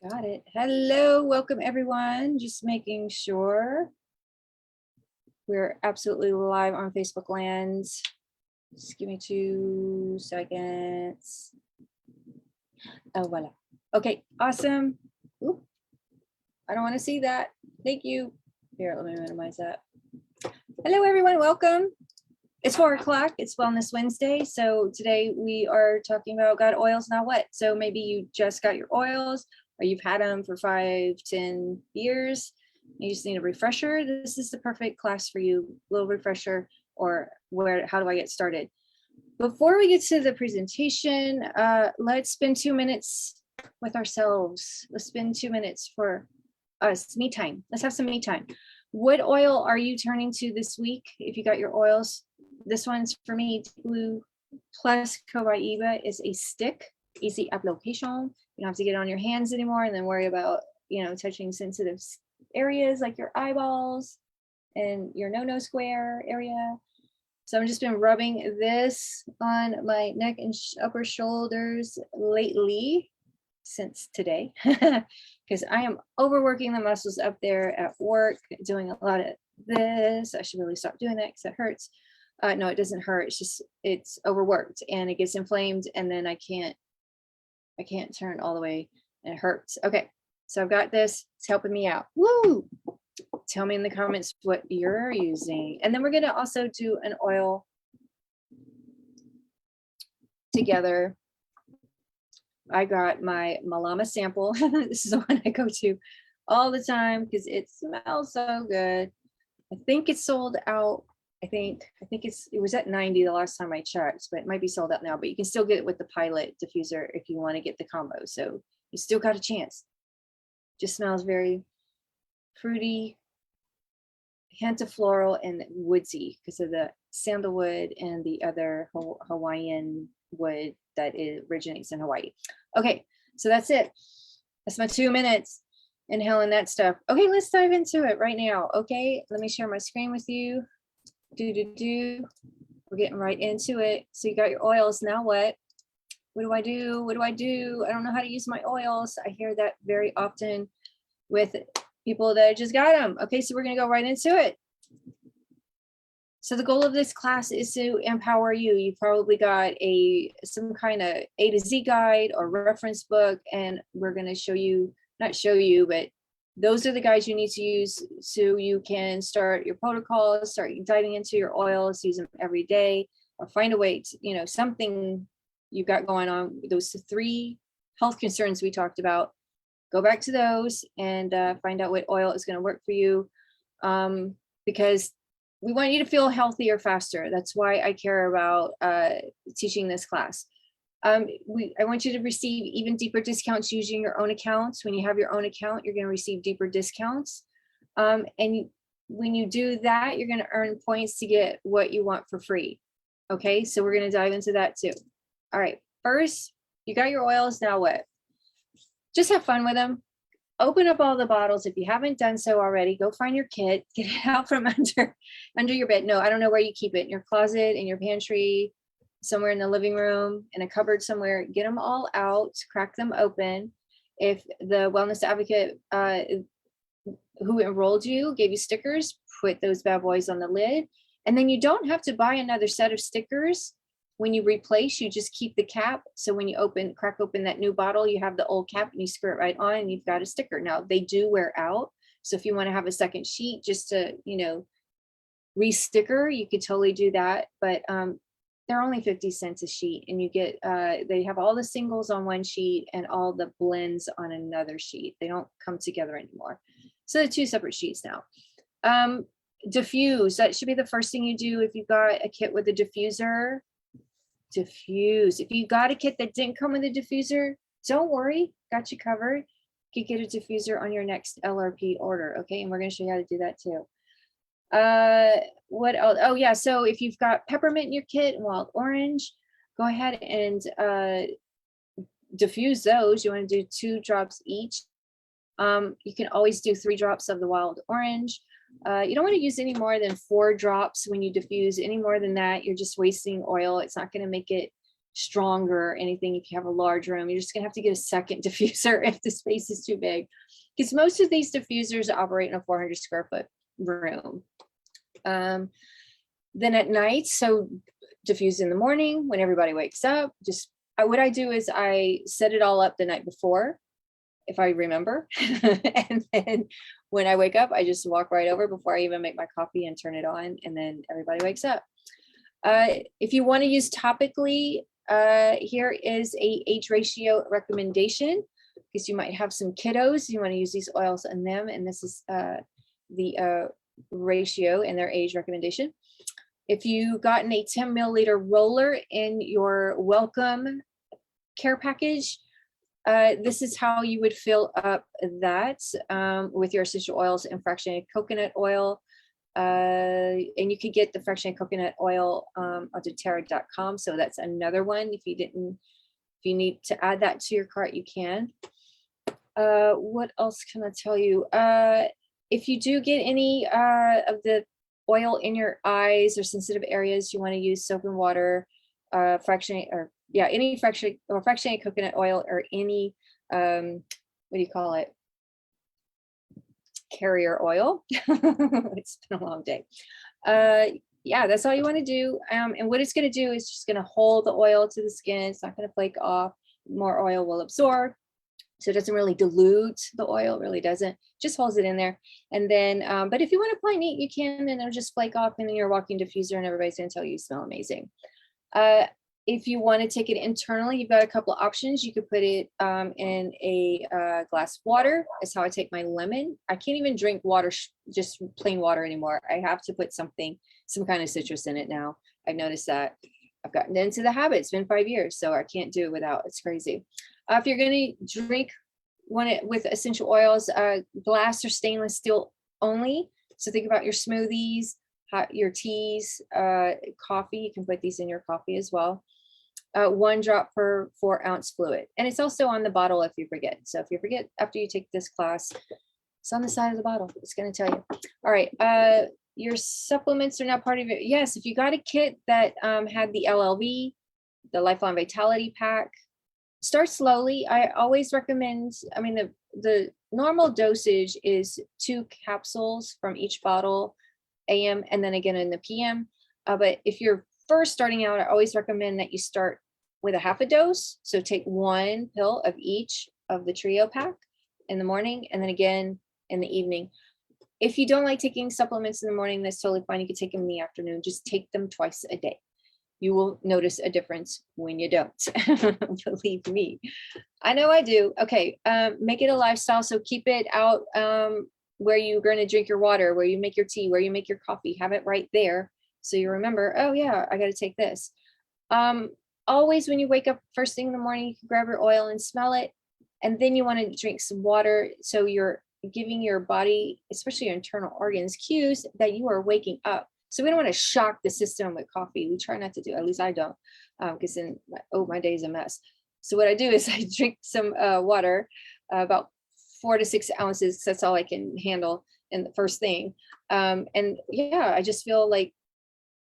Got it. Hello, welcome everyone. Just making sure we're absolutely live on Facebook land. Just give me 2 seconds. Oh, voila. Okay, awesome. Oop, I don't want to see that. Thank you. Here, let me minimize that. Hello, everyone. Welcome. It's 4 o'clock. It's Wellness Wednesday. So today we are talking about got oils, now what? So maybe you just got your oils, or you've had them for 5-10 years. You just need a refresher. This is the perfect class for you, little refresher, or how do I get started? Before we get to the presentation, let's spend 2 minutes with ourselves. Let's spend 2 minutes for us, me time. Let's have some me time. What oil are you turning to this week? If you got your oils, this one's for me, Blue Plus Cobaiba is a stick, easy application. You don't have to get it on your hands anymore and then worry about, touching sensitive areas like your eyeballs and your no square area. So I've just been rubbing this on my neck and upper shoulders lately, since today, because I am overworking the muscles up there at work, doing a lot of this. I should really stop doing that because it hurts. No, it doesn't hurt. It's just, it's overworked and it gets inflamed, and then I can't turn all the way and it hurts. Okay, so I've got this. It's helping me out. Woo! Tell me in the comments what you're using. And then we're going to also do an oil together. I got my Malama sample. This is the one I go to all the time because it smells so good. I think it's sold out. I think it was at 90 the last time I checked, but it might be sold out now. But you can still get it with the Pilot diffuser if you want to get the combo. So you still got a chance. Just smells very fruity, hint of floral and woodsy because of the sandalwood and the other Hawaiian wood that originates in Hawaii. Okay, so that's it. That's my 2 minutes inhaling that stuff. Okay, let's dive into it right now. Okay, let me share my screen with you. We're getting right into it. So you got your oils. Now what? What do I do? What do I do? I don't know how to use my oils. I hear that very often with people that just got them. Okay, so we're gonna go right into it. So the goal of this class is to empower you. You probably got some kind of A to Z guide or reference book, and we're going to not show you, but those are the guides you need to use so you can start your protocols, start diving into your oils, use them every day, or find a way to, something you've got going on. Those 3 health concerns we talked about, go back to those and find out what oil is going to work for you, because we want you to feel healthier faster. That's why I care about teaching this class. I want you to receive even deeper discounts using your own accounts. When you have your own account, you're going to receive deeper discounts. When you do that, you're going to earn points to get what you want for free. Okay, so we're going to dive into that too. All right, first, you got your oils. Now what? Just have fun with them. Open up all the bottles. If you haven't done so already, go find your kit, get it out from under your bed. No, I don't know where you keep it, in your closet, in your pantry, somewhere in the living room, in a cupboard somewhere. Get them all out, crack them open. If the wellness advocate who enrolled you gave you stickers, put those bad boys on the lid. And then you don't have to buy another set of stickers. When you replace, you just keep the cap. So when you crack open that new bottle, you have the old cap and you screw it right on and you've got a sticker. Now they do wear out. So if you want to have a second sheet just to, re-sticker, you could totally do that. But they're only 50 cents a sheet, and you get, they have all the singles on one sheet and all the blends on another sheet. They don't come together anymore. So they're 2 separate sheets now. Diffuse, that should be the first thing you do if you've got a kit with a diffuser. Diffuse. If you got a kit that didn't come with a diffuser, don't worry, got you covered. You could get a diffuser on your next LRP order. Okay, and we're going to show you how to do that too. What else? Oh yeah, so if you've got peppermint in your kit and wild orange, go ahead and diffuse those. You want to do 2 drops each. You can always do 3 drops of the wild orange. You don't want to use any more than 4 drops when you diffuse. Any more than that, you're just wasting oil. It's not going to make it stronger or anything. If you have a large room, you're just gonna have to get a second diffuser if the space is too big, because most of these diffusers operate in a 400 square foot room. Then at night, so diffuse in the morning when everybody wakes up. Just what I do is I set it all up the night before, if I remember. And then when I wake up, I just walk right over before I even make my coffee and turn it on, and then everybody wakes up. If you want to use topically, here is a age ratio recommendation, because you might have some kiddos. You want to use these oils on them, and this is the ratio and their age recommendation. If you gotten a 10 milliliter roller in your welcome care package, this is how you would fill up that with your essential oils and fractionated coconut oil. And you could get the fractionated coconut oil on Doterra.com. So that's another one. If you need to add that to your cart, you can. What else can I tell you? If you do get any of the oil in your eyes or sensitive areas, you want to use soap and water, fractionated, or any fractionated coconut oil, or any what do you call it? Carrier oil. It's been a long day. Yeah, that's all you want to do. And what it's going to do is just going to hold the oil to the skin. It's not going to flake off. More oil will absorb. So it doesn't really dilute the oil, really doesn't, just holds it in there. And then, but if you want to apply neat, you can, and it'll just flake off, and then you're walking diffuser and everybody's going to tell you smell amazing. If you want to take it internally, you've got a couple of options. You could put it in a glass of water. That's how I take my lemon. I can't even drink water, just plain water anymore. I have to put some kind of citrus in it now. I've noticed that. I've gotten into the habit. It's been 5 years, so I can't do it without. It's crazy. If you're going to drink one with essential oils, glass or stainless steel only. So think about your smoothies, your teas, coffee. You can put these in your coffee as well. 1 drop per 4 ounce fluid. And it's also on the bottle if you forget. So if you forget after you take this class, it's on the side of the bottle. It's going to tell you. All right. Your supplements are not part of it. Yes, if you got a kit that had the Llb, the Lifeline Vitality Pack, start slowly. I always recommend, I mean, the normal dosage is 2 capsules from each bottle, AM, and then again in the PM. But if you're first starting out, I always recommend that you start with a half a dose. So take 1 pill of each of the trio pack in the morning, and then again in the evening. If you don't like taking supplements in the morning, that's totally fine. You can take them in the afternoon. Just take them twice a day. You will notice a difference when you don't. Believe me. I know I do. Okay, make it a lifestyle. So keep it out where you're going to drink your water, where you make your tea, where you make your coffee. Have it right there. So you remember, oh yeah, I got to take this. Always when you wake up first thing in the morning, you can grab your oil and smell it. And then you want to drink some water. So you're giving your body, especially your internal organs, cues that you are waking up. So we don't want to shock the system with coffee. We try not to do, at least I don't, because then, my day is a mess. So what I do is I drink some water, about 4 to 6 ounces. That's all I can handle in the first thing. And yeah, I just feel like,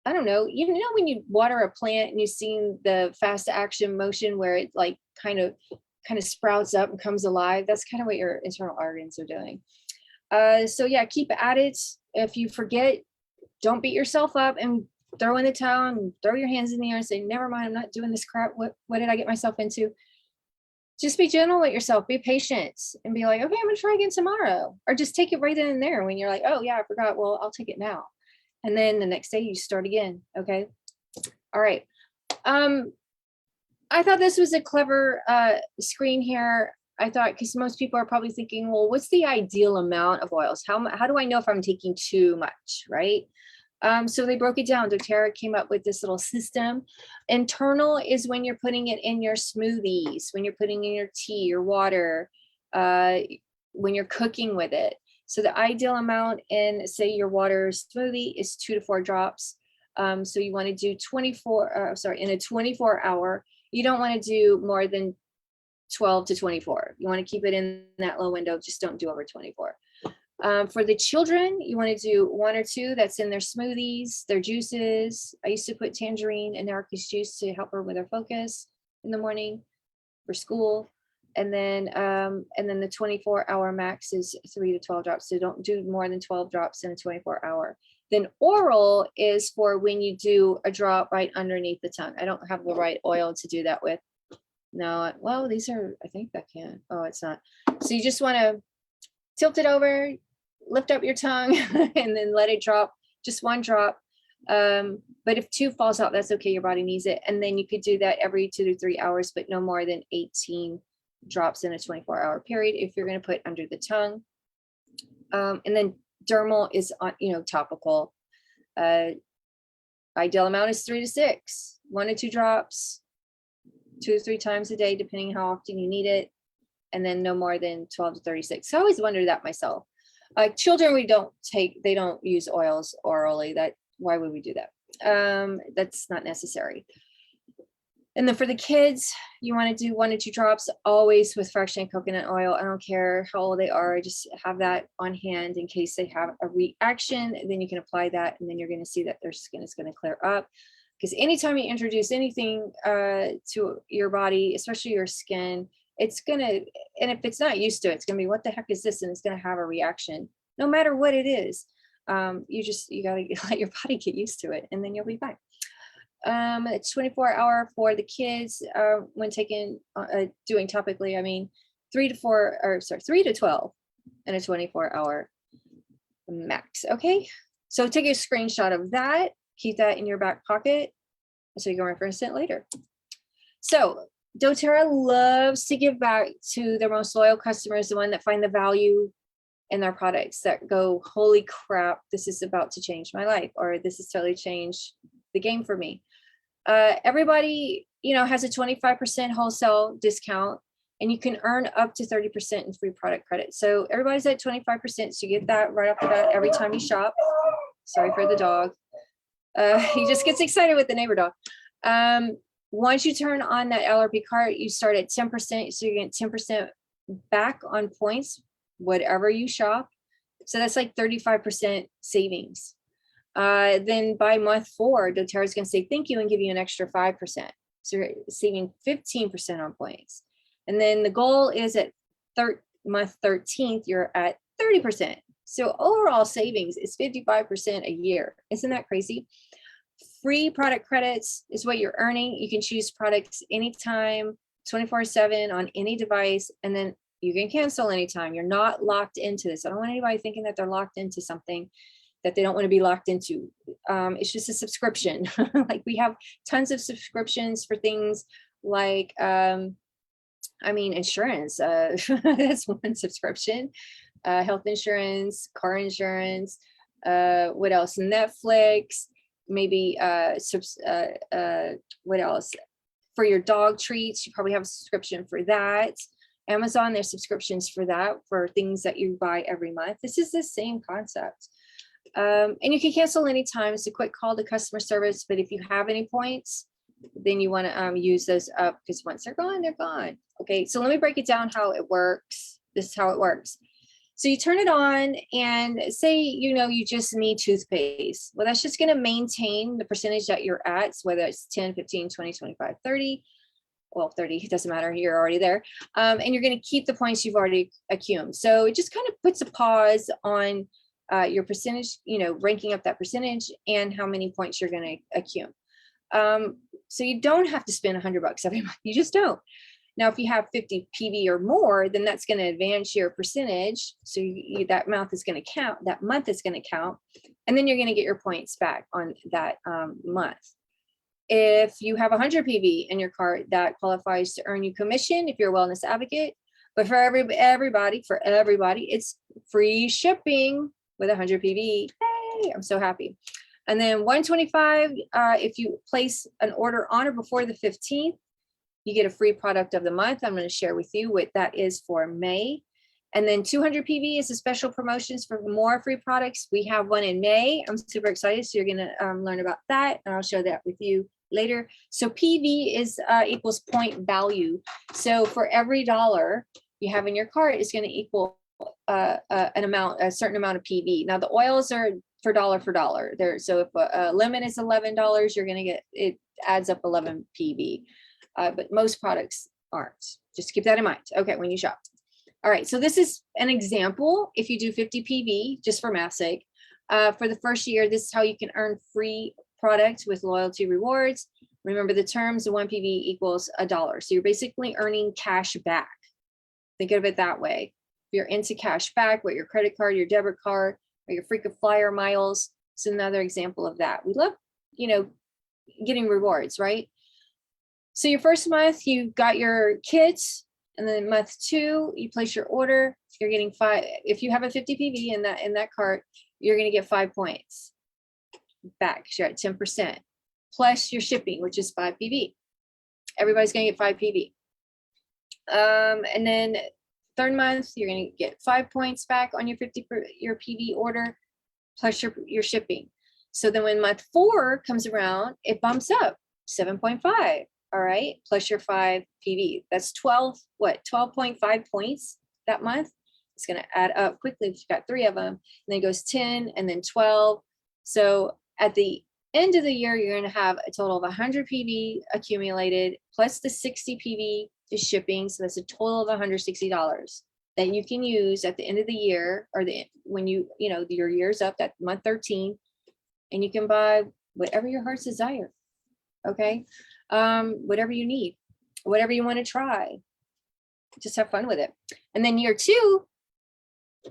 I don't know, when you water a plant and you've seen the fast action motion where it like kind of sprouts up and comes alive, that's kind of what your internal organs are doing. So yeah, keep at it. If you forget, don't beat yourself up and throw in the towel and throw your hands in the air and say, never mind, I'm not doing this crap. What did I get myself into? Just be gentle with yourself, be patient, and be like, okay, I'm gonna try again tomorrow. Or just take it right then and there when you're like, oh yeah, I forgot, well, I'll take it now. And then the next day you start again, okay? All right. I thought this was a clever screen here. I thought, because most people are probably thinking, well, what's the ideal amount of oils? How do I know if I'm taking too much, right? So they broke it down. Doterra came up with this little system. Internal is when you're putting it in your smoothies, when you're putting in your tea, your water, when you're cooking with it. So the ideal amount in, say, your water smoothie is 2 to 4 drops. So you want to do in a 24 hour. You don't want to do more than 12 to 24. You want to keep it in that low window. Just don't do over 24. For the children, you want to do 1 or 2 that's in their smoothies, their juices. I used to put tangerine in Erica's juice to help her with her focus in the morning for school. And then the 24-hour max is 3 to 12 drops. So don't do more than 12 drops in a 24-hour. Then oral is for when you do a drop right underneath the tongue. I don't have the right oil to do that with. No, well, these are, I think that can. Oh, it's not. So you just want to tilt it over, lift up your tongue, and then let it drop, just 1 drop. But if 2 falls out, that's okay. Your body needs it. And then you could do that every 2 to 3 hours, but no more than 18 drops in a 24-hour period if you're going to put under the tongue. And then dermal is on, topical. Ideal amount is 3 to 6, 1 to 2 drops, 2 to 3 times a day, depending how often you need it. And then no more than 12 to 36. So I always wondered that myself. Children, they don't use oils orally. Why would we do that? That's not necessary. And then for the kids, you want to do 1 to 2 drops, always with fractionated coconut oil. I don't care how old they are, just have that on hand in case they have a reaction. Then you can apply that, and then you're going to see that their skin is going to clear up. Because anytime you introduce anything to your body, especially your skin, it's going to, and if it's not used to it, it's going to be, what the heck is this? And it's going to have a reaction, no matter what it is. You got to let your body get used to it, and then you'll be fine. It's 24-hour for the kids when doing topically. I mean, 3 to 12 and a 24-hour max. Okay, so take a screenshot of that, keep that in your back pocket so you can reference it later. So Doterra loves to give back to their most loyal customers, the one that find the value in their products, that go, holy crap, this is about to change my life, or this has totally changed the game for me. Everybody, has a 25% wholesale discount, and you can earn up to 30% in free product credit. So everybody's at 25%. So you get that right off the bat every time you shop. Sorry for the dog. He just gets excited with the neighbor dog. Once you turn on that LRP card, you start at 10%. So you get 10% back on points, whatever you shop. So that's like 35% savings. Then by month 4, Doterra is going to say thank you and give you an extra 5%. So you're saving 15% on points. And then the goal is at month 13th, you're at 30%. So overall savings is 55% a year. Isn't that crazy? Free product credits is what you're earning. You can choose products anytime, 24/7 on any device, and then you can cancel anytime. You're not locked into this. I don't want anybody thinking that they're locked into something that they don't want to be locked into. It's just a subscription. Like we have tons of subscriptions for things like, insurance. That's one subscription. Health insurance, car insurance. What else? Netflix. Maybe what else? For your dog treats, you probably have a subscription for that. Amazon, there's subscriptions for that, for things that you buy every month. This is the same concept. And you can cancel anytime. It's a quick call to customer service. But if you have any points, then you want to use those up, because once they're gone, they're gone. Okay, so let me break it down how it works. This is how it works. So you turn it on and say, you just need toothpaste. Well, that's just going to maintain the percentage that you're at, so whether it's 10, 15, 20, 25, 30. Well, 30, it doesn't matter. You're already there. And you're going to keep the points you've already accrued. So it just kind of puts a pause on your percentage, ranking up that percentage and how many points you're going to accrue. So you don't have to spend $100 every month. You just don't. Now, if you have 50 PV or more, then that's going to advance your percentage. So that month is going to count. That month is going to count. And then you're going to get your points back on that month. If you have 100 PV in your cart, that qualifies to earn you commission if you're a wellness advocate. But for everybody, it's free shipping with 100 PV. Hey, I'm so happy. And then 125, if you place an order on or before the 15th, you get a free product of the month. I'm going to share with you what that is for May. And then 200 PV is the special promotions for more free products. We have one in May. I'm super excited. So you're going to learn about that, and I'll share that with you later. So PV is equals point value. So for every dollar you have in your cart, it's going to equal an amount, a certain amount of PV. Now the oils are for dollar. There, so if a lemon is $11, you're going to get, it adds up 11 PV. But most products aren't. Just keep that in mind. Okay, when you shop. All right, so this is an example. If you do 50 PV, just for math's sake, for the first year, this is how you can earn free product with loyalty rewards. Remember the terms, the 1 PV equals $1. So you're basically earning cash back. Think of it that way. If you're into cash back, what your credit card, your debit card, or your frequent flyer miles. It's another example of that. We love, you know, getting rewards, right? So your first month, you got your kits, and then month 2, you place your order. You're getting 5. If you have a 50 PV in that cart, you're going to get 5 points back. You're at 10%, plus your shipping, which is 5 PV. Everybody's going to get 5 PV. And then third month, you're going to get 5 points back on your your PV order, plus your shipping. So then when month 4 comes around, it bumps up 7.5. All right, plus your 5 PV. That's 12.5 points that month. It's going to add up quickly if you've got 3 of them. And then it goes 10 and then 12. So at the end of the year, you're going to have a total of 100 PV accumulated, plus the 60 PV is shipping. So that's a total of $160 that you can use at the end of the year, or when you know, your year's up, that month 13, and you can buy whatever your heart's desire. Okay. Whatever you need, whatever you want to try, just have fun with it. And then year 2,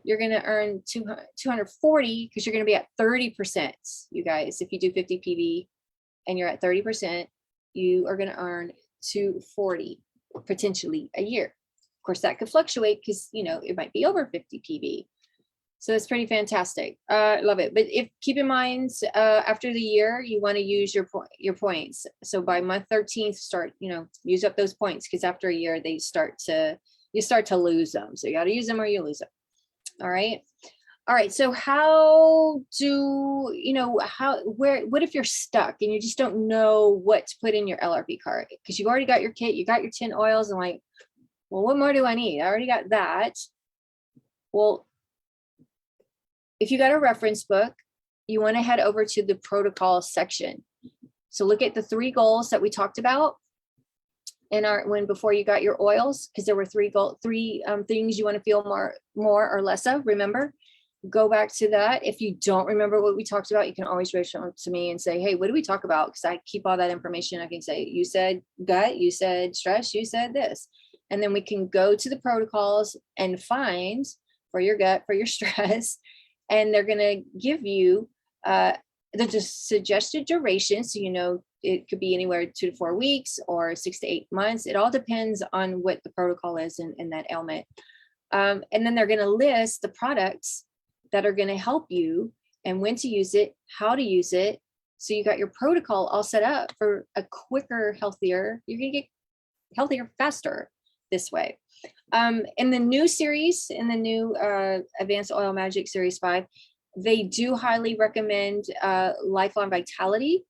you're going to earn 240, because you're going to be at 30%. You guys, if you do 50 PV and you're at 30%, you are going to earn 240 potentially a year. Of course, that could fluctuate because, you know, it might be over 50 PV. So it's pretty fantastic. Love it. But keep in mind, after the year, you want to use your points. So by month 13, start, you know, use up those points, because after a year, you start to lose them. So you got to use them or you lose them. All right. All right. So how do, you know, what if you're stuck and you just don't know what to put in your LRB cart? Because you've already got your kit, you got your 10 oils, and like, well, what more do I need? I already got that. Well, if you got a reference book, you want to head over to the protocol section. So look at the 3 goals that we talked about in before you got your oils, because there were 3 things you want to feel more or less of. Remember, go back to that. If you don't remember what we talked about, you can always reach out to me and say, hey, what did we talk about? Because I keep all that information. I can say, you said gut, you said stress, you said this. And then we can go to the protocols and find for your gut, for your stress, and they're going to give you the suggested duration. So, you know, it could be anywhere 2 to 4 weeks or 6 to 8 months. It all depends on what the protocol is in that ailment. And then they're going to list the products that are going to help you and when to use it, how to use it. So you got your protocol all set up for a quicker, healthier, you're going to get healthier faster this way. In the new series, in the new Advanced Oil Magic Series 5, they do highly recommend Lifeline Vitality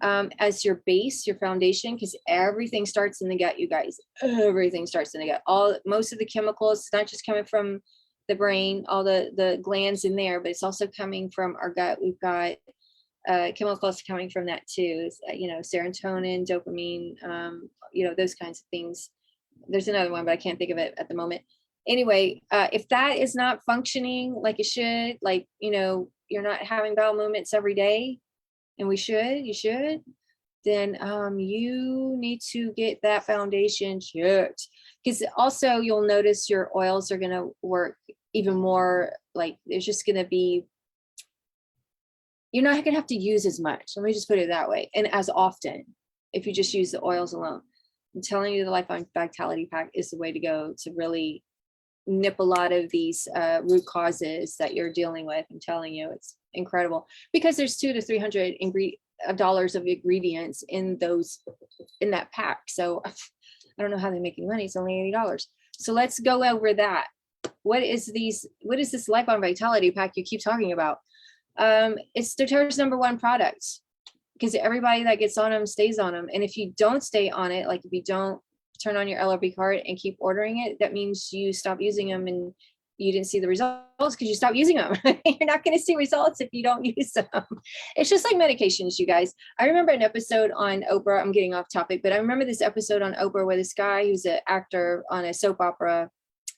as your base, your foundation, because everything starts in the gut, you guys. Everything starts in the gut. Most of the chemicals, it's not just coming from the brain, all the glands in there, but it's also coming from our gut. We've got chemicals coming from that too. You know, serotonin, dopamine, you know, those kinds of things. There's another one, but I can't think of it at the moment. Anyway, if that is not functioning like it should, like, you know, you're not having bowel movements every day, and you should, then you need to get that foundation checked. Because also you'll notice your oils are going to work even more, like there's just going to be, you're not going to have to use as much. Let me just put it that way. And as often, if you just use the oils alone. I'm telling you, the Lifeline Vitality Pack is the way to go to really nip a lot of these root causes that you're dealing with. I'm telling you, it's incredible, because there's $200 to $300 of ingredients in that pack. So I don't know how they make any money. It's only $80. So let's go over that. What is this Lifeline Vitality Pack you keep talking about? It's Doterra's #1 product, because everybody that gets on them stays on them. And if you don't stay on it, like if you don't turn on your LRB card and keep ordering it, that means you stop using them and you didn't see the results because you stopped using them. You're not going to see results if you don't use them. It's just like medications, you guys. I remember an episode on Oprah. I'm getting off topic, but I remember this episode on Oprah where this guy who's an actor on a soap opera,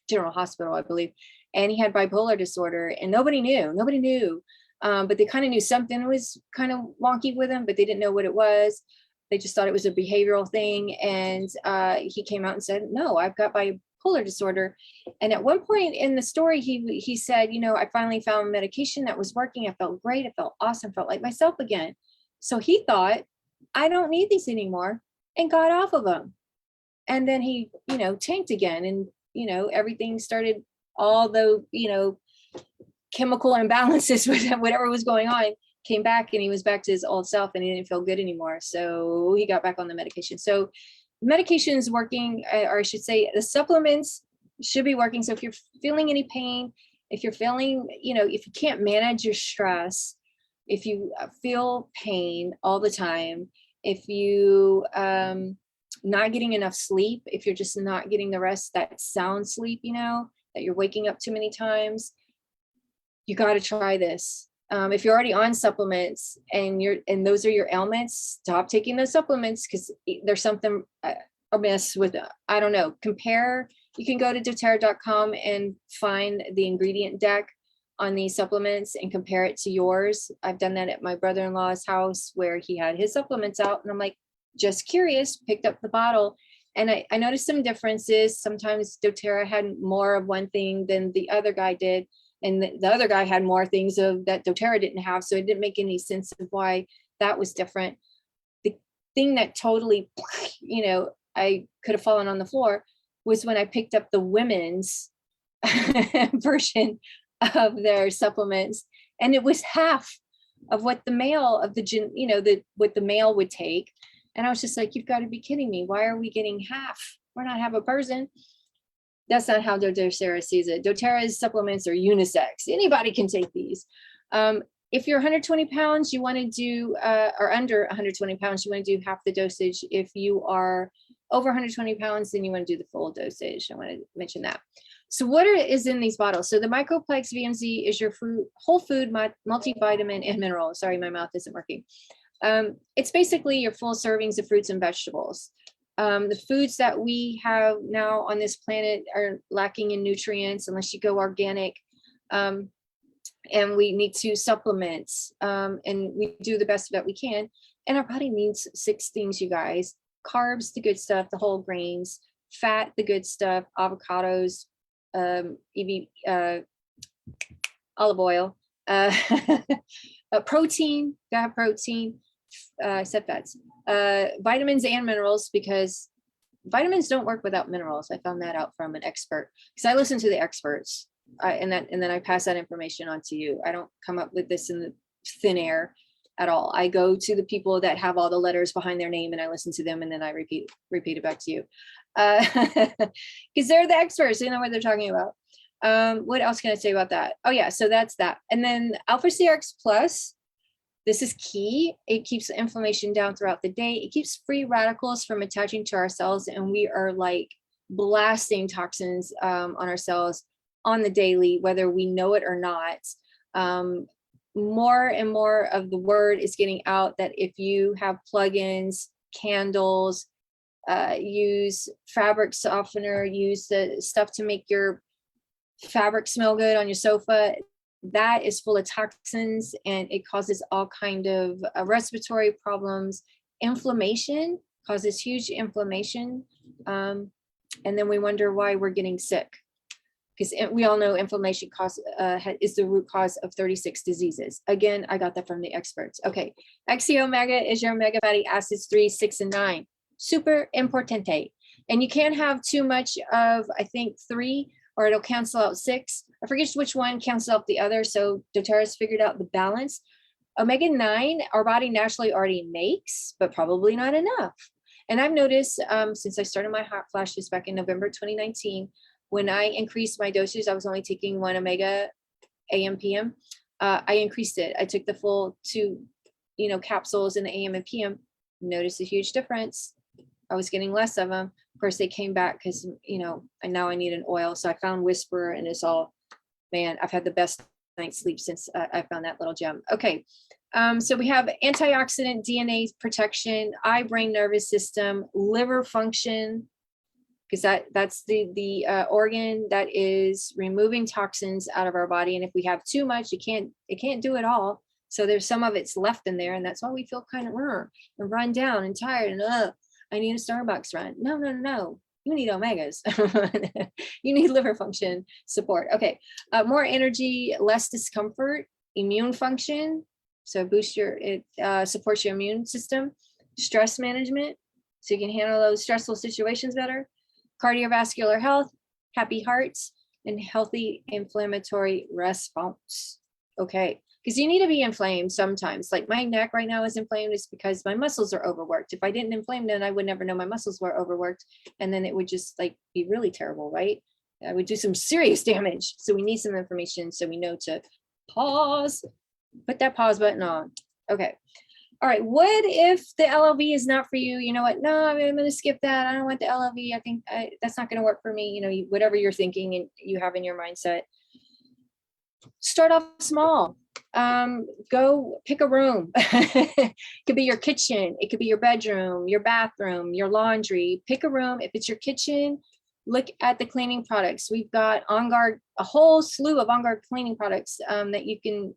General Hospital, I believe, and he had bipolar disorder, and nobody knew. But they kind of knew something was kind of wonky with him, but they didn't know what it was. They just thought it was a behavioral thing. And he came out and said, no, I've got bipolar disorder. And at one point in the story, he said, I finally found medication that was working. I felt great. I felt awesome. Felt like myself again. So he thought, I don't need these anymore, and got off of them. And then he, tanked again. And, everything started, all the, chemical imbalances with whatever was going on came back, and he was back to his old self, and he didn't feel good anymore. So he got back on the medication. So medication is working, or I should say the supplements should be working. So if you're feeling any pain, if you're feeling, if you can't manage your stress, if you feel pain all the time, if you not getting enough sleep, if you're just not getting the rest, that sound sleep, that you're waking up too many times, you got to try this. If you're already on supplements and those are your ailments, stop taking those supplements, because there's something amiss with, I don't know, compare. You can go to doterra.com and find the ingredient deck on these supplements and compare it to yours. I've done that at my brother-in-law's house where he had his supplements out, and I'm like, just curious, picked up the bottle. And I noticed some differences. Sometimes doTERRA had more of one thing than the other guy did. And the other guy had more things that doTERRA didn't have. So it didn't make any sense of why that was different. The thing that totally, I could have fallen on the floor was when I picked up the women's version of their supplements. And it was half of what the male of what the male would take. And I was just like, you've got to be kidding me. Why are we getting half? We're not half a person. That's not how doTERRA sees it. doTERRA's supplements are unisex. Anybody can take these. If you're 120 pounds, you want to do, or under 120 pounds, you want to do half the dosage. If you are over 120 pounds, then you want to do the full dosage. I want to mention that. So what is in these bottles? So the Microplex VMZ is your whole food multivitamin and mineral. Sorry, my mouth isn't working. It's basically your full servings of fruits and vegetables. The foods that we have now on this planet are lacking in nutrients unless you go organic. And we need to supplement, and we do the best that we can. And our body needs 6 things, you guys: carbs, the good stuff, the whole grains; fat, the good stuff, avocados, olive oil, protein, gotta have protein, except fats, vitamins and minerals, because vitamins don't work without minerals. I found that out from an expert, because I listen to the experts, and then I pass that information on to you. I don't come up with this in the thin air at all. I go to the people that have all the letters behind their name, and I listen to them, and then I repeat it back to you, because they're the experts. They know what they're talking about. What else can I say about that? Oh yeah, so that's that. And then Alpha CRX Plus, this is key. It keeps the inflammation down throughout the day. It keeps free radicals from attaching to our cells, and we are like blasting toxins on our cells on the daily, whether we know it or not. More and more of the word is getting out that if you have plugins, candles, use fabric softener, use the stuff to make your fabric smell good on your sofa, that is full of toxins, and it causes all kind of respiratory problems. Inflammation causes huge inflammation, and then we wonder why we're getting sick, because we all know inflammation is the root cause of 36 diseases. Again, I got that from the experts. Okay, XC Omega is your omega fatty acids 3, 6, and 9. Super importante. And you can't have too much of, I think, 3, or it'll cancel out 6. I forget which one cancels out the other. So doTERRA's figured out the balance. Omega-9, our body naturally already makes, but probably not enough. And I've noticed since I started my hot flashes back in November 2019, when I increased my doses, I was only taking 1 omega AM PM. I increased it. I took the full 2, capsules in the AM and PM. Noticed a huge difference. I was getting less of them. Of course, they came back because, and now I need an oil. So I found Whisperer, and it's all man, I've had the best night's sleep since I found that little gem. Okay. So we have antioxidant, DNA protection, eye, brain, nervous system, liver function, because that's the organ that is removing toxins out of our body. And if we have too much, it can't do it all. So there's some of it's left in there, and that's why we feel kind of and run down and tired and I need a Starbucks run. No. You need omegas. You need liver function support. Okay, more energy, less discomfort, immune function. So it supports your immune system, stress management, so you can handle those stressful situations better, cardiovascular health, happy hearts, and healthy inflammatory response. Okay, because you need to be inflamed sometimes. Like my neck right now is inflamed. It's because my muscles are overworked. If I didn't inflame them, I would never know my muscles were overworked. And then it would just like be really terrible, right? I would do some serious damage. So we need some information so we know to pause, put that pause button on. Okay. All right. What if the LLV is not for you? You know what? No, I'm going to skip that. I don't want the LLV. I think that's not going to work for me. You know, whatever you're thinking and you have in your mindset. Start off small. Go pick a room. It could be your kitchen. It could be your bedroom, your bathroom, your laundry. Pick a room. If it's your kitchen, look at the cleaning products. We've got On Guard, a whole slew of On Guard cleaning products that you can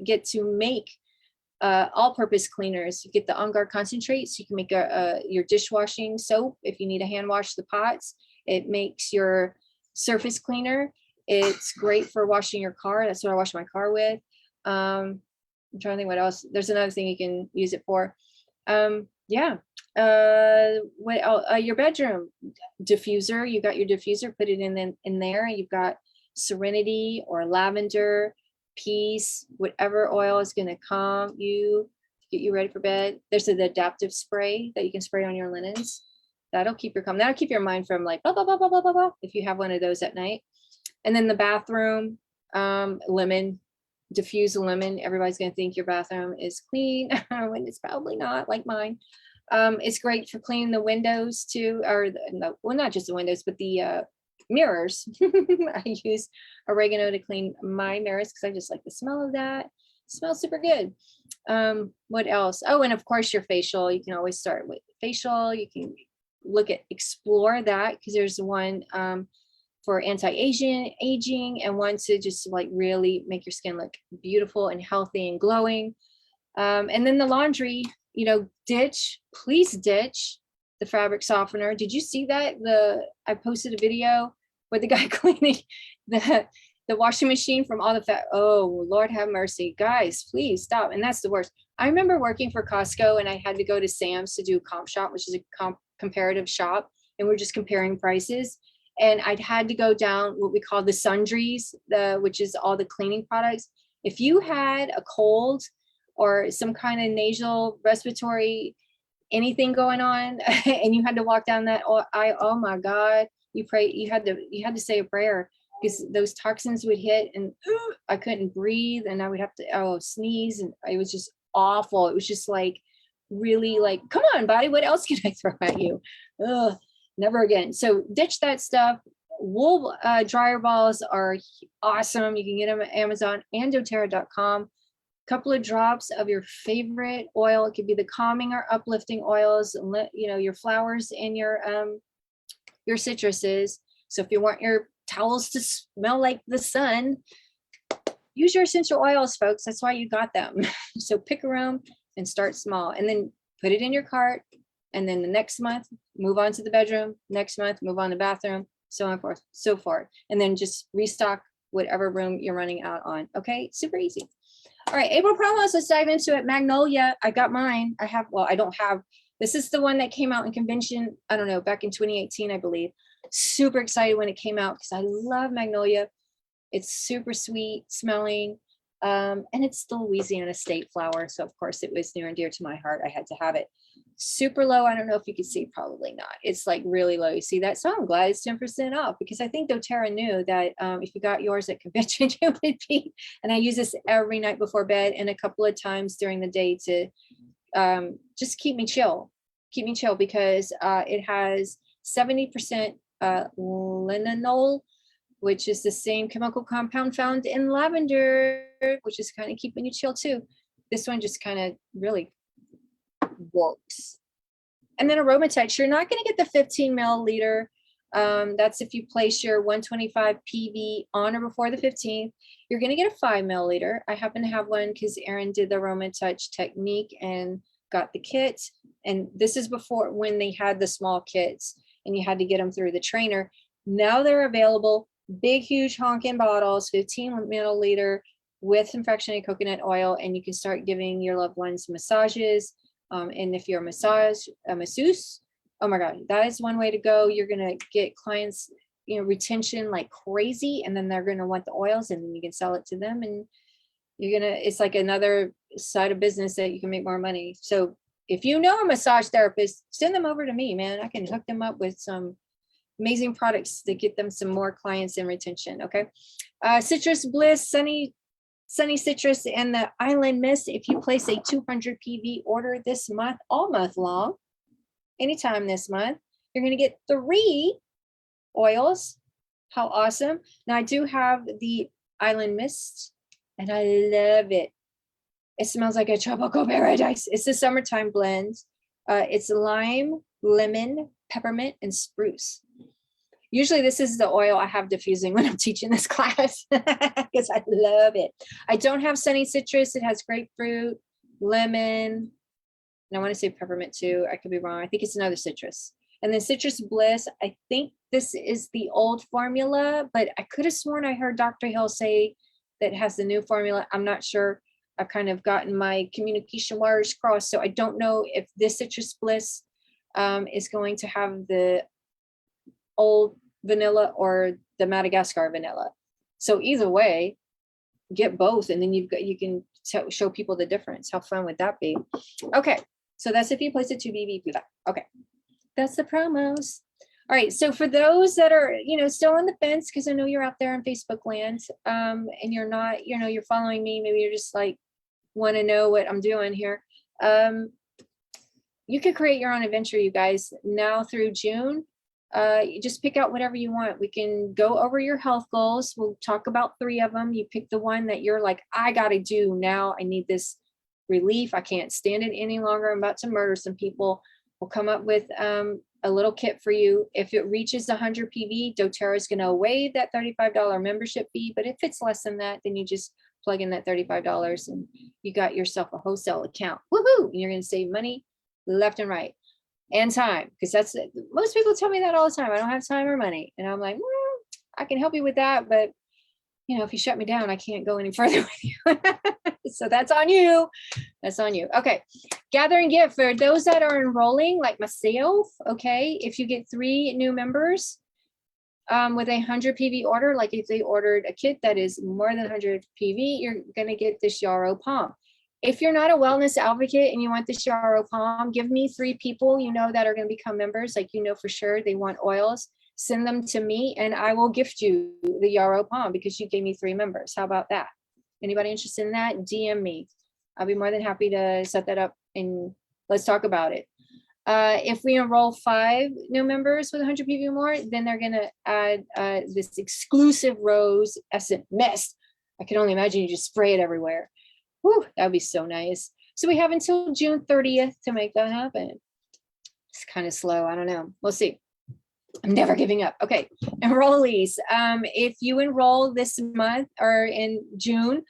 get to make all-purpose cleaners. You get the On Guard concentrate, so you can make your dishwashing soap if you need to hand wash the pots. It makes your surface cleaner. It's great for washing your car. That's what I wash my car with. I'm trying to think what else. There's another thing you can use it for. Yeah. Your bedroom diffuser. You got your diffuser. Put it in there. You've got Serenity or lavender, peace, whatever oil is going to calm you, get you ready for bed. There's an adaptive spray that you can spray on your linens. That'll keep your calm. That'll keep your mind from like blah blah blah blah blah blah blah. If you have one of those at night. And then the bathroom, lemon, diffuse a lemon. Everybody's going to think your bathroom is clean when it's probably not, like mine. It's great for cleaning the windows too, or well, not just the windows, but the mirrors. I use oregano to clean my mirrors because I just like the smell of that. It smells super good. What else? Oh, and of course your facial. You can always start with facial. You can explore that because there's one for anti-aging and one to just like really make your skin look beautiful and healthy and glowing. And then the laundry, please ditch the fabric softener. Did you see that? I posted a video with the guy cleaning the washing machine from all the fat. Oh, Lord have mercy. Guys, please stop. And that's the worst. I remember working for Costco and I had to go to Sam's to do a comp shop, which is a comparative shop. And we're just comparing prices. And I'd had to go down what we call the sundries, which is all the cleaning products. If you had a cold or some kind of nasal respiratory, anything going on, and you had to walk down that aisle, oh my God, you had to say a prayer because those toxins would hit and I couldn't breathe and I would have to sneeze, and it was just awful. It was just like really like, come on, body, what else can I throw at you? Ugh. Never again. So ditch that stuff. Wool dryer balls are awesome. You can get them at Amazon and Doterra.com. Couple of drops of your favorite oil. It could be the calming or uplifting oils, your flowers and your citruses. So if you want your towels to smell like the sun, use your essential oils, folks. That's why you got them. So pick a room and start small and then put it in your cart. And then the next month, move on to the bedroom. Next month, move on to the bathroom, so on forth, so forth. And then just restock whatever room you're running out on. Okay, super easy. All right, April promos, let's dive into it. Magnolia, I got mine. I don't have, this is the one that came out in convention, I don't know, back in 2018, I believe. Super excited when it came out because I love Magnolia. It's super sweet smelling. And it's the Louisiana state flower. So of course it was near and dear to my heart. I had to have it. Super low. I don't know if you can see, probably not. It's like really low. You see that? So I'm glad it's 10% off because I think Doterra knew that if you got yours at convention, it would be, and I use this every night before bed and a couple of times during the day to just keep me chill because it has 70% linalool, which is the same chemical compound found in lavender, which is kind of keeping you chill too. This one just kind of really works. And then aromatouch, you're not going to get the 15 milliliter. That's if you place your 125 PV on or before the 15th. You're going to get a 5 milliliter. I happen to have one because Erin did the aromatouch technique and got the kit. And this is before when they had the small kits and you had to get them through the trainer. Now they're available, big, huge honking bottles, 15 milliliter with infractionated coconut oil, and you can start giving your loved ones massages. And if you're a masseuse, oh my God, that is one way to go. You're going to get clients, retention like crazy, and then they're going to want the oils, and then you can sell it to them, and it's like another side of business that you can make more money. So if you know a massage therapist, send them over to me, man. I can hook them up with some amazing products to get them some more clients and retention. Okay. Citrus Bliss, Sunny Citrus, and the Island Mist. If you place a 200 PV order this month, all month long, anytime this month, you're going to get 3 oils. How awesome. Now I do have the Island Mist and I love it. It smells like a tropical paradise. It's the summertime blend. It's lime, lemon, peppermint, and spruce. Usually this is the oil I have diffusing when I'm teaching this class because I love it. I don't have Sunny Citrus. It has grapefruit, lemon, and I want to say peppermint too. I could be wrong. I think it's another citrus. And then Citrus Bliss, I think this is the old formula, but I could have sworn I heard Dr. Hill say that it has the new formula. I'm not sure. I've kind of gotten my communication wires crossed, so I don't know if this Citrus Bliss is going to have the old vanilla or the Madagascar vanilla. So either way, get both, and then you can show people the difference. How fun would that be? Okay, so that's if you place a 2BV. Okay, that's the promos. All right, so for those that are still on the fence, because I know you're out there in Facebook land, and you're not, you're following me, maybe you're just like want to know what I'm doing here. You could create your own adventure, you guys. Now through June, you just pick out whatever you want. We can go over your health goals. We'll talk about 3 of them. You pick the one that you're like, I gotta do now. I need this relief. I can't stand it any longer. I'm about to murder some people. We'll come up with a little kit for you. If it reaches 100 PV, doTERRA is going to waive that $35 membership fee. But if it's less than that, then you just plug in that $35 and you got yourself a wholesale account. Woohoo! And you're going to save money left and right, and time, because that's most people tell me that all the time. I don't have time or money, and I'm like, I can help you with that, but if you shut me down, I can't go any further with you. So that's on you. That's on you. Okay. Gather and give for those that are enrolling, like myself. Okay. If you get 3 new members with a 100 PV order, like if they ordered a kit that is more than 100 PV, you're going to get this Yarrow Palm. If you're not a wellness advocate and you want this Yarrow Palm, give me 3 people that are going to become members, like for sure they want oils. Send them to me and I will gift you the Yarrow Palm because you gave me 3 members. How about that? Anybody interested in that? DM me. I'll be more than happy to set that up and let's talk about it. If we enroll 5 new members with 100 PV or more, then they're going to add this exclusive rose essence mist. I can only imagine you just spray it everywhere. Whew, that would be so nice. So we have until June 30th to make that happen. It's kind of slow. I don't know. We'll see. I'm never giving up. Okay, enrollees. If you enroll this month or in June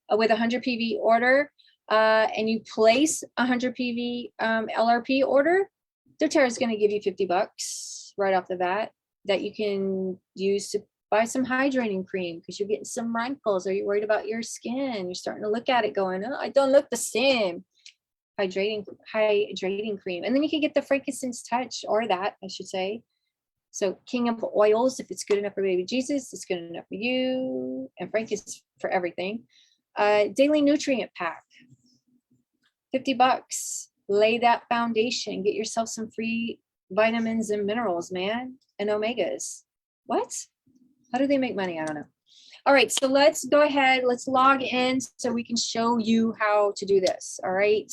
with a 100 PV order and you place a 100 PV LRP order, doTERRA is going to give you $50 right off the bat that you can use to buy some hydrating cream because you're getting some wrinkles. Are you worried about your skin? You're starting to look at it going, oh, I don't look the same. Hydrating cream. And then you can get the frankincense touch, or that, I should say. So King of Oils, if it's good enough for baby Jesus, it's good enough for you. And Frank is for everything. Daily Nutrient Pack, $50. Lay that foundation. Get yourself some free vitamins and minerals, man, and omegas. What? How do they make money? I don't know. All right, so let's go ahead. Let's log in so we can show you how to do this. All right.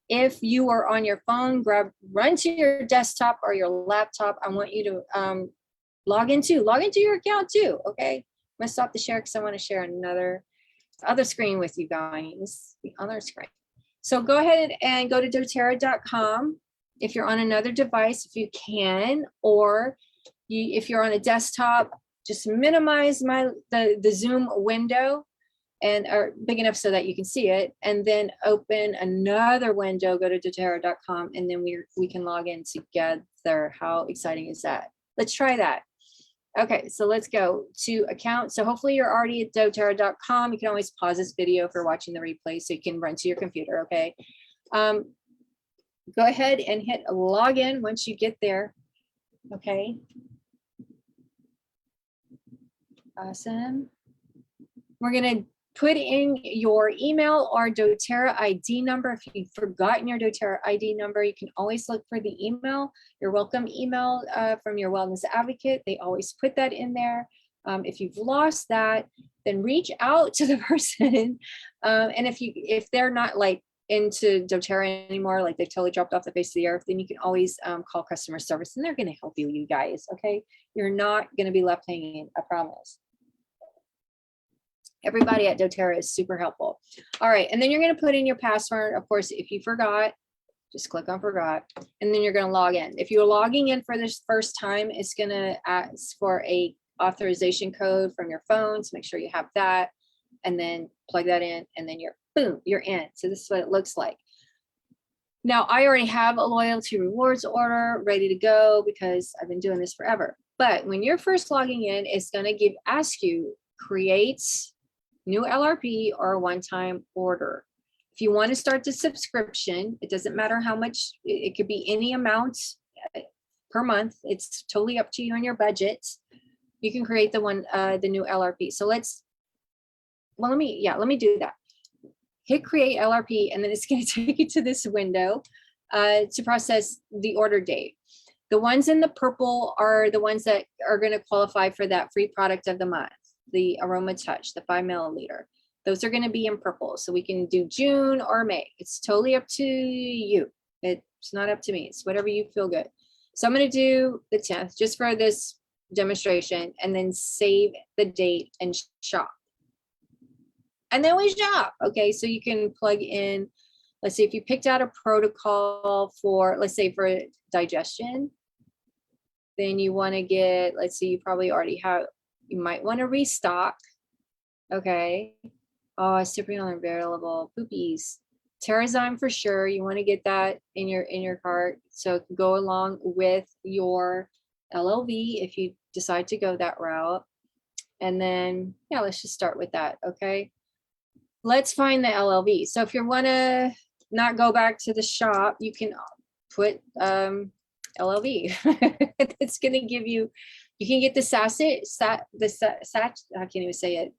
If you are on your phone, run to your desktop or your laptop. I want you to log into your account too. Okay, I'm gonna stop the share because I want to share another other screen with you guys, the other screen. So go ahead and go to doterra.com if you're on another device, if you can, or if you're on a desktop, just minimize the Zoom window and are big enough so that you can see it, and then open another window, go to doterra.com, and then we can log in together. How exciting is that? Let's try that. Okay, so let's go to account. So hopefully you're already at doterra.com. You can always pause this video if you're watching the replay so you can run to your computer, okay? Go ahead and hit login once you get there, okay? Awesome. We're gonna put in your email or doTERRA ID number. If you've forgotten your doTERRA ID number, you can always look for the email, your welcome email from your wellness advocate. They always put that in there. If you've lost that, then reach out to the person. And if they're not like into doTERRA anymore, like they've totally dropped off the face of the earth, then you can always call customer service and they're gonna help you guys, okay? You're not gonna be left hanging, I promise. Everybody at doTERRA is super helpful. All right, and then you're gonna put in your password. Of course, if you forgot, just click on forgot, and then you're gonna log in. If you're logging in for this first time, it's gonna ask for a authorization code from your phone, so make sure you have that, and then plug that in, and then boom, you're in. So this is what it looks like. Now, I already have a loyalty rewards order ready to go because I've been doing this forever. But when you're first logging in, it's gonna ask you, create new LRP or a one-time order. If you want to start the subscription, it doesn't matter how much, it could be any amount per month. It's totally up to you and your budget. You can create the new LRP. So let me do that. Hit create LRP, and then it's going to take you to this window to process the order date. The ones in the purple are the ones that are going to qualify for that free product of the month, the Aroma Touch, the 5 milliliter. Those are going to be in purple. So we can do June or May. It's totally up to you. It's not up to me. It's whatever you feel good. So I'm going to do the 10th just for this demonstration, and then save the date and shop. And then we shop. Okay, so you can plug in, let's say if you picked out a protocol for, let's say for digestion, then you want to get, let's see, you probably already have, you might want to restock. Okay. Oh, Cyprian available poopies. Terrazyme for sure. You want to get that in your cart, so it can go along with your LLV if you decide to go that route. And then yeah, let's just start with that. Okay. Let's find the LLV. So if you want to not go back to the shop, you can put LLV. It's going to give you. You can get the sachet, I can't even say it.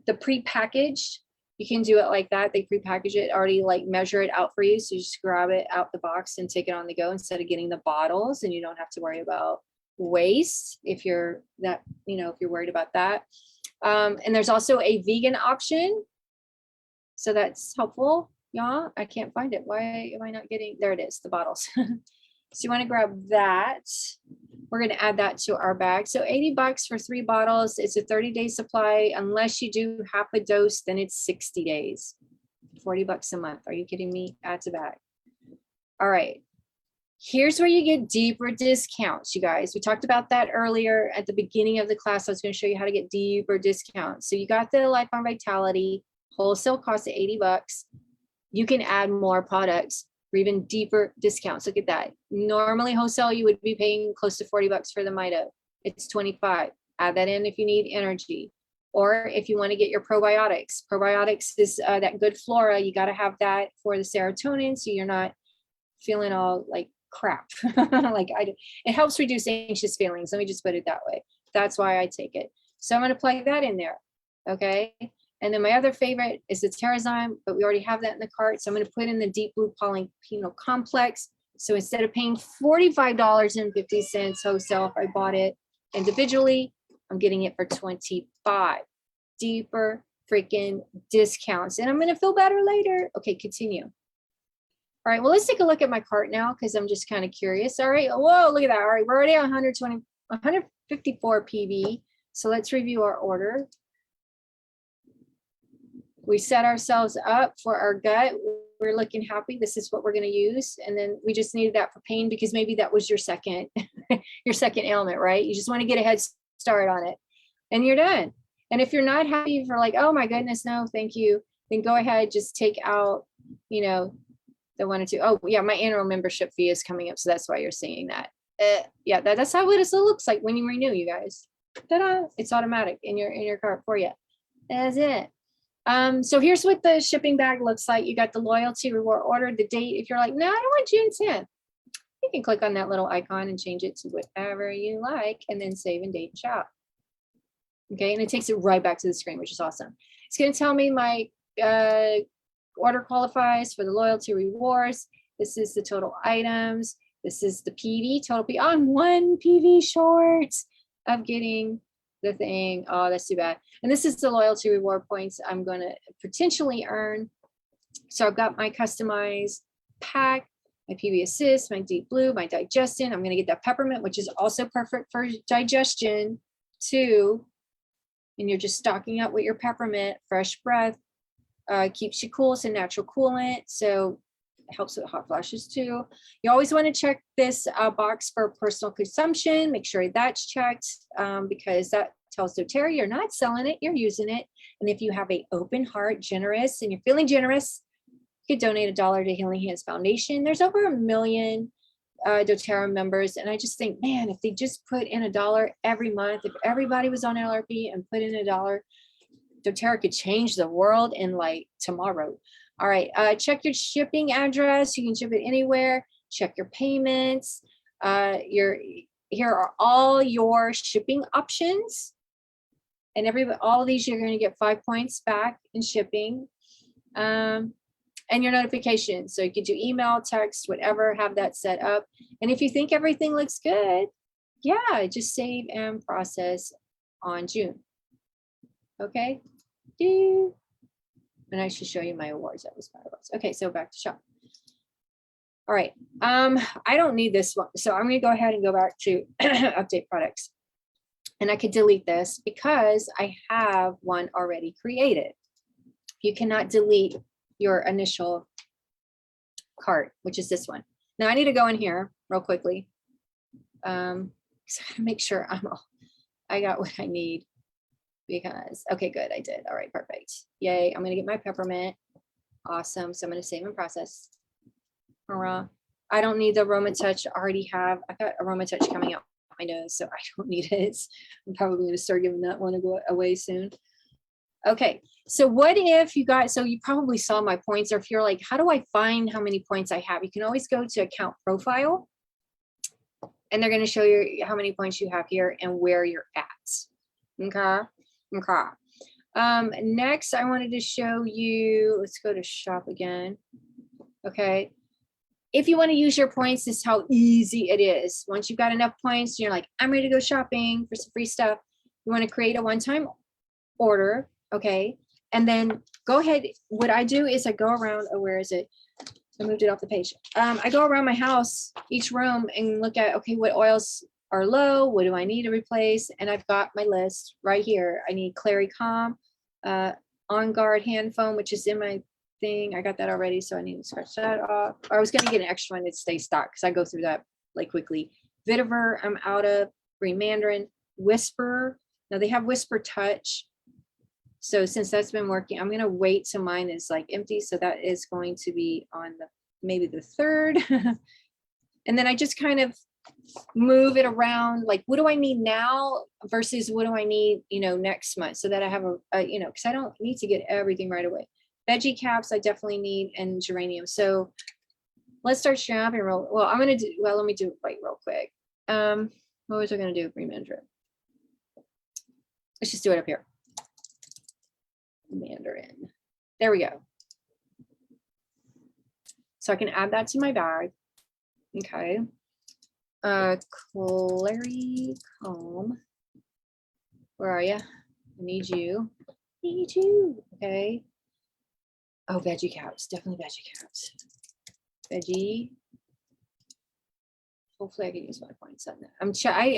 The pre-packaged, you can do it like that. They pre-package it, already like measure it out for you. So you just grab it out the box and take it on the go instead of getting the bottles, and you don't have to worry about waste if you're that, if you're worried about that. And there's also a vegan option. So that's helpful. Yeah, I can't find it. Why am I not getting, there it is, the bottles. So you want to grab that. We're going to add that to our bag. So $80 for 3 bottles. It's a 30-day supply. Unless you do half a dose, then it's 60 days. $40 a month. Are you kidding me? Add to bag. All right. Here's where you get deeper discounts, you guys. We talked about that earlier at the beginning of the class. I was going to show you how to get deeper discounts. So you got the Lifeline Vitality. Wholesale cost of $80. You can add more products for even deeper discounts. Look at that. Normally wholesale, you would be paying close to $40 for the Mito. It's $25. Add that in if you need energy. Or if you want to get your probiotics. Probiotics is that good flora. You got to have that for the serotonin, so you're not feeling all like crap. It helps reduce anxious feelings. Let me just put it that way. That's why I take it. So I'm going to plug that in there. Okay. And then my other favorite is the Terrazyme, but we already have that in the cart. So I'm going to put in the Deep Blue Polyphenol Complex. So instead of paying $45.50 wholesale if I bought it individually, I'm getting it for $25. Deeper freaking discounts. And I'm going to feel better later. Okay, continue. All right, well, let's take a look at my cart now because I'm just kind of curious. All right, whoa, look at that. All right, we're already at 120. 154 PV. So let's review our order. We set ourselves up for our gut. We're looking happy. This is what we're going to use. And then we just needed that for pain because maybe that was your second, your second ailment, right? You just want to get a head start on it and you're done. And if you're not happy, if you're like, oh my goodness, no, thank you, then go ahead, just take out, you know, the 1 or 2. Oh yeah, my annual membership fee is coming up. So that's why you're seeing that. Yeah, that's how it looks like when you renew, you guys. Ta-da! It's automatic in your cart for you. That's it. So here's what the shipping bag looks like. You got the loyalty reward order, the date. If you're like, no, I don't want June 10th, you can click on that little icon and change it to whatever you like, and then save and date and shop. Okay, and it takes it right back to the screen, which is awesome. It's going to tell me my order qualifies for the loyalty rewards. This is the total items. This is the PV, total PV. I'm 1 PV short of getting the thing. Oh, that's too bad. And this is the loyalty reward points I'm going to potentially earn. So I've got my customized pack, my PV assist, my deep blue, my digestion. I'm going to get that peppermint, which is also perfect for digestion too. And you're just stocking up with your peppermint. Fresh breath keeps you cool. It's a natural coolant, so it helps with hot flashes too. You always want to check this box for personal consumption. Make sure that's checked because that tells Doterra you're not selling it, you're using it. And if you have an open heart, generous, and you're feeling generous, you could donate $1 to Healing Hands Foundation. There's over 1 million Doterra members, and I just think, man, if they just put in $1 every month, if everybody was on LRP and put in $1, Doterra could change the world in like tomorrow. All right, check your shipping address. You can ship it anywhere. Check your payments. Here are all your shipping options, and all of these you're going to get 5 points back in shipping. And your notifications. So you could do email, text, whatever, have that set up. And if you think everything looks good, yeah, just save and process on June. Okay. And I should show you my awards. That was my awards. Okay, so back to shop. All right. I don't need this one. So I'm going to go ahead and go back to update products. And I could delete this because I have one already created. You cannot delete your initial cart, which is this one. Now I need to go in here real quickly. So I gotta make sure I got what I need because, okay, good, I did. All right, perfect. Yay, I'm gonna get my peppermint. Awesome, so I'm gonna save and process. Hurrah. I don't need the Aroma Touch, I already have. I got Aroma Touch coming out my nose, so I don't need it. I'm probably gonna start giving that one away soon. Okay, so what if you got, so you probably saw my points, or if you're like, how do I find how many points I have? You can always go to account profile, and they're going to show you how many points you have here and where you're at. Okay, okay. Next, I wanted to show you, let's go to shop again. Okay, if you want to use your points, this is how easy it is. Once you've got enough points, you're like, I'm ready to go shopping for some free stuff. You want to create a one-time order. Okay, and then go ahead. What I do is I go around, oh, where is it? I moved it off the page. I go around my house, each room, and look at, okay, what oils are low? What do I need to replace? And I've got my list right here. I need Clary Calm, On Guard hand foam, which is in my thing. I got that already, so I need to scratch that off. Or I was going to get an extra one to stay stock because I go through that like quickly. Vetiver, I'm out of. Green Mandarin, Whisper. Now they have Whisper Touch. So since that's been working, I'm going to wait till mine is like empty. So that is going to be on maybe the 3rd. And then I just kind of move it around. Like, what do I need now versus what do I need, next month, so that I have because I don't need to get everything right away. Veggie caps, I definitely need, and geranium. So let's start shopping real. Well, let me do it right real quick. What was I going to do? Green Mandarin. Let's just do it up here. Mandarin. There we go. So I can add that to my bag. Okay. Clary Calm. Where are you? I need you. Need you. Okay. Oh, veggie caps. Definitely veggie caps. Veggie hopefully I can use my points on that.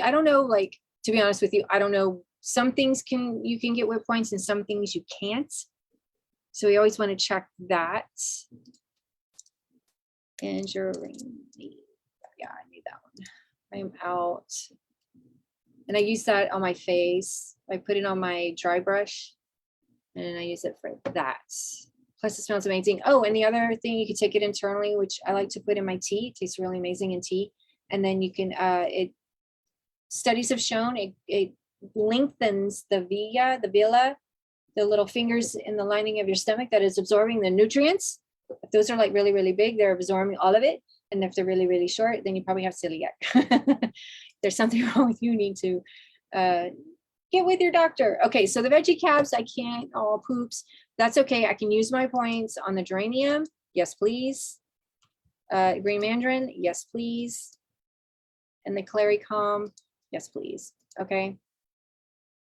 I don't know, like, to be honest with you, I don't know. Some things you can get with points and some things you can't. So we always want to check that. And yeah, I need that one. I'm out. And I use that on my face. I put it on my dry brush and I use it for that. Plus it smells amazing. Oh, and the other thing, you can take it internally, which I like to put in my tea. It tastes really amazing in tea. And then you can, studies have shown it lengthens the villi, the little fingers in the lining of your stomach that is absorbing the nutrients. If those are like really, really big, they're absorbing all of it. And if they're really, really short, then you probably have celiac. There's something wrong with you. You need to get with your doctor. Okay, so the veggie caps, I can't, oh, poops. That's okay. I can use my points on the geranium. Yes, please. Green mandarin. Yes, please. And the clary calm. Yes, please. Okay.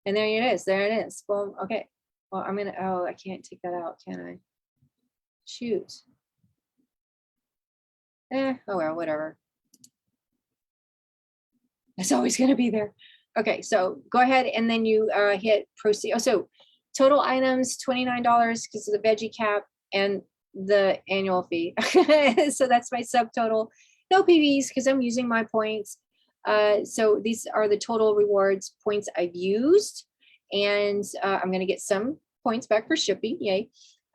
And there it is. There it is. Well, okay. Well, I'm going to, oh, I can't take that out, can I? Shoot. Oh well, whatever. It's always going to be there. Okay, so go ahead and then you hit proceed. Oh, so total items $29 because of the veggie cap and the annual fee. So that's my subtotal. No PVs because I'm using my points. So these are the total rewards points I've used, and I'm going to get some points back for shipping. Yay.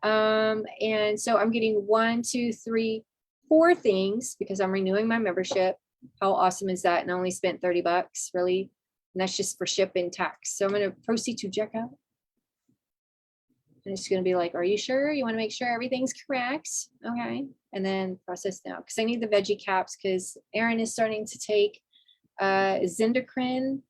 And so I'm getting 1, 2, 3, 4 things because I'm renewing my membership. How awesome is that? And I only spent $30, really. And that's just for ship and tax. So I'm going to proceed to check out. And it's going to be like, are you sure? You want to make sure everything's correct? Okay. And then process now. Because I need the veggie caps because Aaron is starting to take Zindocrine,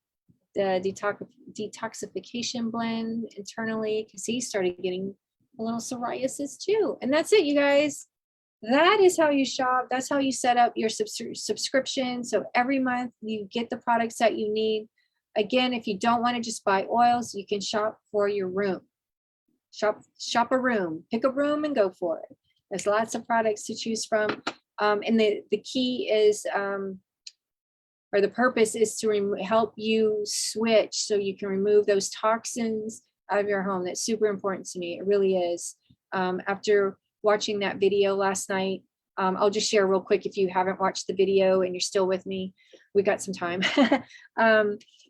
the detoxification blend internally because he started getting a little psoriasis too. And that's it, you guys. That is how you shop. That's how you set up your subscription. So every month you get the products that you need. Again, if you don't want to just buy oils, you can shop for your room. Shop a room, pick a room and go for it. There's lots of products to choose from. And the key is, or the purpose is to help you switch so you can remove those toxins out of your home. That's super important to me. It really is. After watching that video last night, I'll just share real quick if you haven't watched the video and you're still with me, we got some time.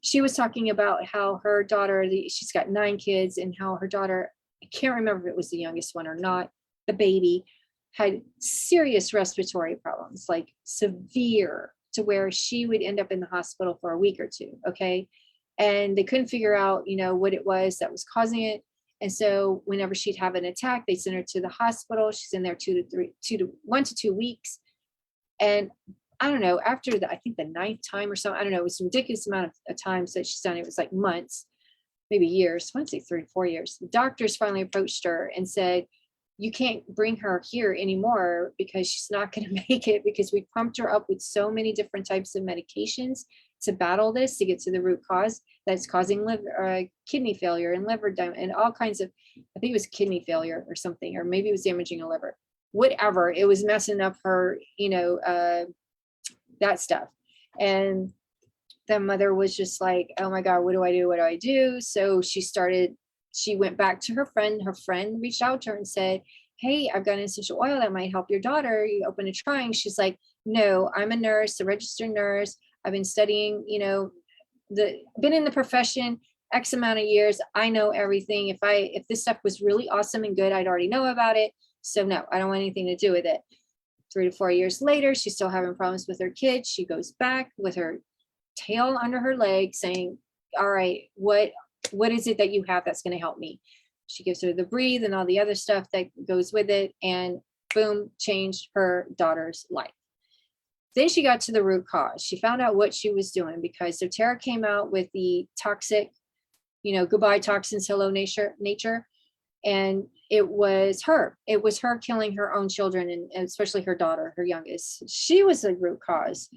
She was talking about how her daughter, she's got 9 kids, and how her daughter, I can't remember if it was the youngest one or not, the baby, had serious respiratory problems, like severe, to where she would end up in the hospital for a week or 2. Okay. And they couldn't figure out, what it was that was causing it. And so whenever she'd have an attack, they sent her to the hospital. She's in there 1 to 2 weeks. And I don't know, after I think the 9th time or something, I don't know, it was a ridiculous amount of times that she's done it. It was like months, maybe years, I want to say 3 or 4 years. The doctors finally approached her and said, you can't bring her here anymore because she's not going to make it, because we pumped her up with so many different types of medications to battle this, to get to the root cause that's causing kidney failure and liver damage and all kinds of, I think it was kidney failure or something, or maybe it was damaging a liver, whatever. It was messing up her, that stuff. And the mother was just like, oh my God, what do I do? What do I do? So she went back to her friend. Her friend reached out to her and said, hey, I've got an essential oil that might help your daughter. You open to trying? She's like, no, I'm a nurse, a registered nurse. I've been studying, been in the profession X amount of years. I know everything. If this stuff was really awesome and good, I'd already know about it. So no, I don't want anything to do with it. 3 to 4 years later, she's still having problems with her kids. She goes back with her tail under her leg saying, all right, what is it that you have that's going to help me? She gives her the breathe and all the other stuff that goes with it, and boom, changed her daughter's life. Then she got to the root cause. She found out what she was doing, because Doterra came out with the toxic, goodbye toxins, hello nature. And it was her killing her own children, and especially her daughter, her youngest. She was the root cause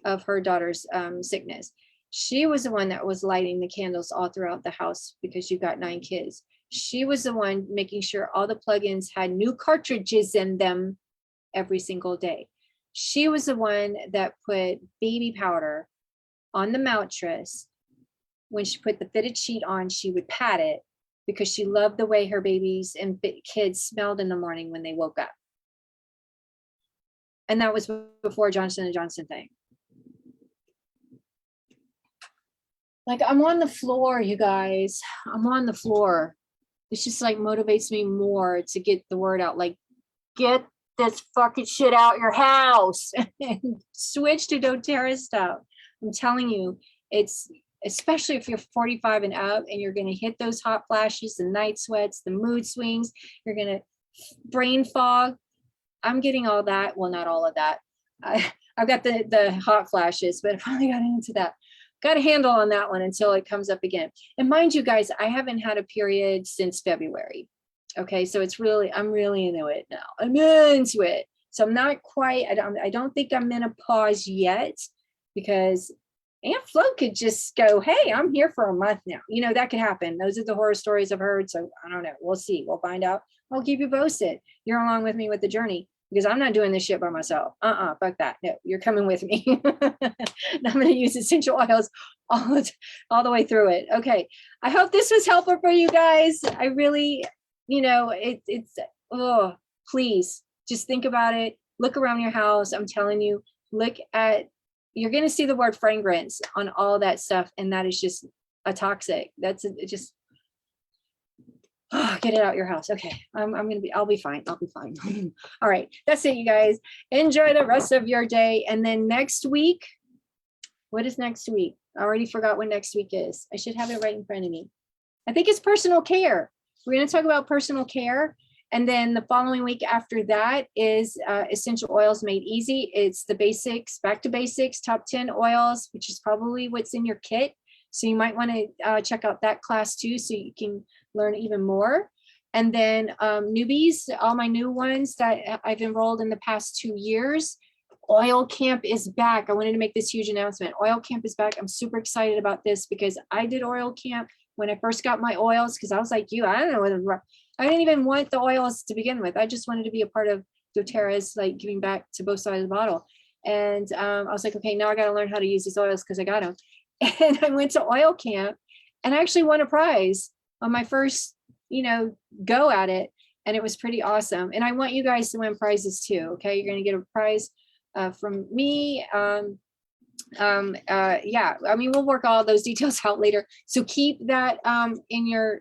of her daughter's sickness. She was the one that was lighting the candles all throughout the house because you've got 9 kids. She was the one making sure all the plugins had new cartridges in them every single day. She was the one that put baby powder on the mattress. When she put the fitted sheet on, she would pat it because she loved the way her babies and kids smelled in the morning when they woke up. And that was before Johnson & Johnson thing. Like, I'm on the floor, you guys. I'm on the floor. It's just like motivates me more to get the word out. Like, get this fucking shit out your house and switch to Doterra stuff. I'm telling you, it's, especially if you're 45 and up and you're going to hit those hot flashes, the night sweats, the mood swings, you're going to brain fog. I'm getting all that. Well, not all of that. I've got the hot flashes, but I finally got into that. Got a handle on that one until it comes up again. And mind you guys, I haven't had a period since February. Okay, so it's really, I'm really into it now. I'm into it. So I'm not quite, I don't think I'm menopause yet, because Aunt Flo could just go, hey, I'm here for a month now. You know, that could happen. Those are the horror stories I've heard. So I don't know. We'll see. We'll find out. I'll keep you posted. You're along with me with the journey, because I'm not doing this shit by myself. Fuck that. No, you're coming with me. I'm going to use essential oils all the way through it. Okay. I hope this was helpful for you guys. I really, you know, oh, please just think about it. Look around your house. I'm telling you, look at, you're going to see the word fragrance on all that stuff. And that is just a toxic. That's just, oh, get it out your house. Okay. I'll be fine. I'll be fine. All right. That's it, you guys. Enjoy the rest of your day. And then next week, what is next week? I already forgot what next week is. I should have it right in front of me. I think it's personal care. We're going to talk about personal care. And then the following week after that is essential oils made easy. It's the basics, back to basics, top 10 oils, which is probably what's in your kit. So you might want to check out that class too, so you can learn even more. And then newbies, all my new ones that I've enrolled in the past 2 years, Oil Camp is back. I wanted to make this huge announcement. Oil Camp is back. I'm super excited about this because I did Oil Camp when I first got my oils, because I was like you, I don't know whether, I didn't even want the oils to begin with. I just wanted to be a part of Doterra's, like giving back to both sides of the bottle. And I was like, okay, now I got to learn how to use these oils because I got them. And I went to Oil Camp and I actually won a prize on my first, you know, go at it. And it was pretty awesome. And I want you guys to win prizes too. Okay. You're going to get a prize from me. Yeah, I mean, we'll work all those details out later. So keep that in your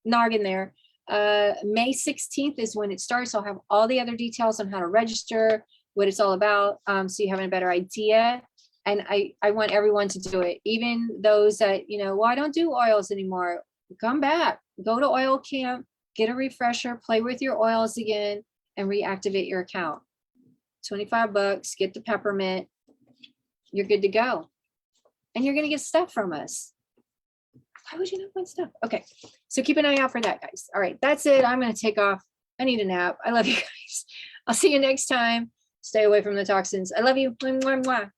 noggin there. May 16th is when it starts. I'll have all the other details on how to register, what it's all about. So you have a better idea. And I want everyone to do it. Even those that, you know, well, I don't do oils anymore. Come back, go to Oil Camp, get a refresher, play with your oils again, and reactivate your account. 25 bucks, get the peppermint. You're good to go. And you're going to get stuff from us. Why would you not want stuff? Okay. So keep an eye out for that, guys. All right. That's it. I'm going to take off. I need a nap. I love you guys. I'll see you next time. Stay away from the toxins. I love you. Mwah, mwah, mwah.